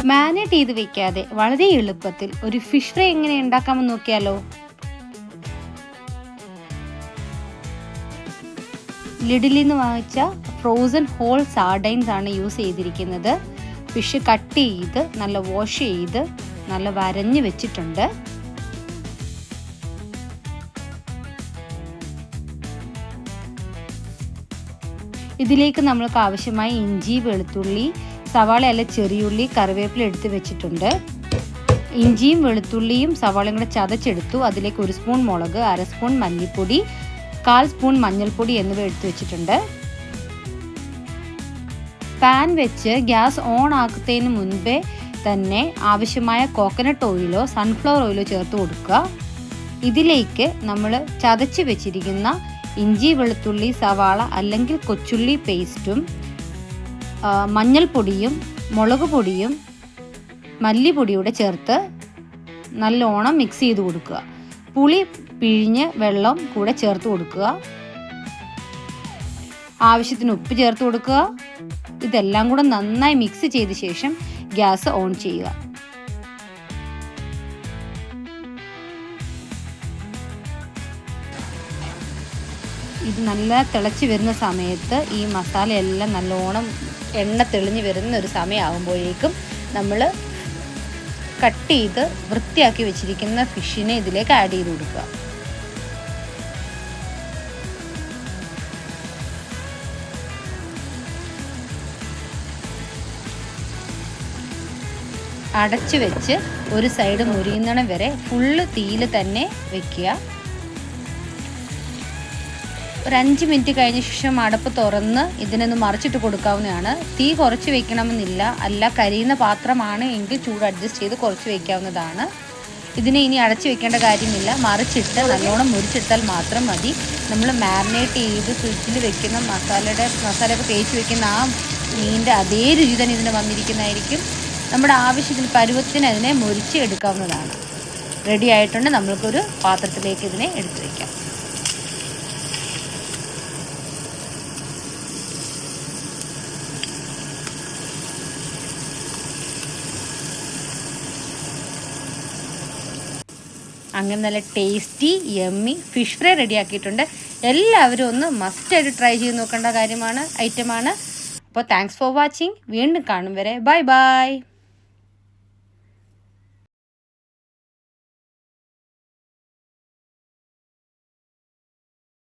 Marinate ചെയ്ത് വെക്കാതെ വളരെ എളുപ്പത്തിൽ ഒരു ഫിഷ് ഫ്രൈ എങ്ങനെ ഉണ്ടാക്കാമെന്ന് നോക്കിയാലോ. ലിഡിലിൽ നിന്ന് വാങ്ങിച്ച ഫ്രോസൺ ഹോൾ സാർഡൈൻസ് ആണ് യൂസ് ചെയ്തിരിക്കുന്നത്. ഫിഷ് കട്ട് ചെയ്ത് നല്ല വാഷ് ചെയ്ത് നല്ല വരഞ്ഞ് വെച്ചിട്ടുണ്ട്. ഇതിലേക്ക് നമ്മൾക്ക് ആവശ്യമായ ഇഞ്ചി, വെളുത്തുള്ളി, സവാള അല്ല ചെറിയുള്ളി, കറിവേപ്പില എടുത്ത് വെച്ചിട്ടുണ്ട്. ഇഞ്ചിയും വെളുത്തുള്ളിയും സവാളയും കൂടെ ചതച്ചെടുത്തു. അതിലേക്ക് 1 സ്പൂൺ മുളക്, 1/2 സ്പൂൺ മല്ലിപ്പൊടി, 1/4 സ്പൂൺ മഞ്ഞൾപ്പൊടി എന്നിവ എടുത്ത് വെച്ചിട്ടുണ്ട്. പാൻ വെച്ച് ഗ്യാസ് ഓൺ ആക്കുന്നതിന് മുൻപേ തന്നെ ആവശ്യമായ കോക്കനട്ട് ഓയിലോ സൺഫ്ലവർ ഓയിലോ ചേർത്ത് കൊടുക്കുക. ഇതിലേക്ക് നമ്മൾ ചതച്ച് വെച്ചിരിക്കുന്ന ഇഞ്ചി, വെളുത്തുള്ളി, സവാള അല്ലെങ്കിൽ കൊച്ചുള്ളി പേസ്റ്റും മഞ്ഞൾപ്പൊടിയും മുളക് പൊടിയും മല്ലിപ്പൊടിയൂടെ ചേർത്ത് നല്ലോണം മിക്സ് ചെയ്ത് കൊടുക്കുക. പുളി പിഴിഞ്ഞ് വെള്ളം കൂടെ ചേർത്ത് കൊടുക്കുക. ആവശ്യത്തിന് ഉപ്പ് ചേർത്ത് കൊടുക്കുക. ഇതെല്ലാം കൂടെ നന്നായി മിക്സ് ചെയ്ത ശേഷം ഗ്യാസ് ഓൺ ചെയ്യുക. ഇത് നല്ല തിളച്ച് വരുന്ന സമയത്ത് ഈ മസാലയെല്ലാം നല്ലോണം എണ്ണ തെളിഞ്ഞ് വരുന്ന ഒരു സമയമാകുമ്പോഴേക്കും നമ്മൾ കട്ട് ചെയ്ത് വൃത്തിയാക്കി വെച്ചിരിക്കുന്ന ഫിഷിനെ ഇതിലേക്ക് ആഡ് ചെയ്ത് കൊടുക്കുക. അടച്ചു വെച്ച് ഒരു സൈഡ് മുരിയുന്നിടം വരെ ഫുള്ള് തീയിൽ തന്നെ വെക്കുക. ഒരു 5 മിനിറ്റ് കഴിഞ്ഞ ശേഷം അടപ്പ് തുറന്ന് ഇതിനൊന്ന് മറിച്ചിട്ട് കൊടുക്കാവുന്നതാണ്. തീ കുറച്ച് വെക്കണമെന്നില്ല. അല്ല കരിയുന്ന പാത്രമാണ് എങ്കിൽ ചൂട് അഡ്ജസ്റ്റ് ചെയ്ത് കുറച്ച് വയ്ക്കാവുന്നതാണ്. ഇതിനെ ഇനി അടച്ചു വെക്കേണ്ട കാര്യമില്ല. മറിച്ചിട്ട് നല്ലോണം മുറിച്ചിട്ടാൽ മാത്രം മതി. നമ്മൾ മാരിനേറ്റ് ചെയ്ത് ഫ്രിഡ്ജിൽ വെക്കുന്ന മസാലയൊക്കെ തേച്ച് വെക്കുന്ന ആ മീനിൻ്റെ അതേ രുചി തന്നെ ഇതിന് വന്നിരിക്കുന്നതായിരിക്കും. നമ്മുടെ ആവശ്യത്തിന് പരുവത്തിന് അതിനെ മുറിച്ച് എടുക്കാവുന്നതാണ്. റെഡി ആയിട്ടുണ്ട്. നമ്മൾക്കൊരു പാത്രത്തിലേക്ക് ഇതിനെ എടുത്തു വയ്ക്കാം. അങ്ങനെ നല്ല ടേസ്റ്റി യമ്മി ഫിഷ് ഫ്രൈ റെഡിയാക്കിയിട്ടുണ്ട്. എല്ലാവരും ഒന്ന് മസ്റ്റായിട്ട് ട്രൈ ചെയ്ത് നോക്കേണ്ട ഐറ്റമാണ്. അപ്പോൾ താങ്ക്സ് ഫോർ വാച്ചിങ്. വീണ്ടും കാണും വരെ ബൈ ബൈ.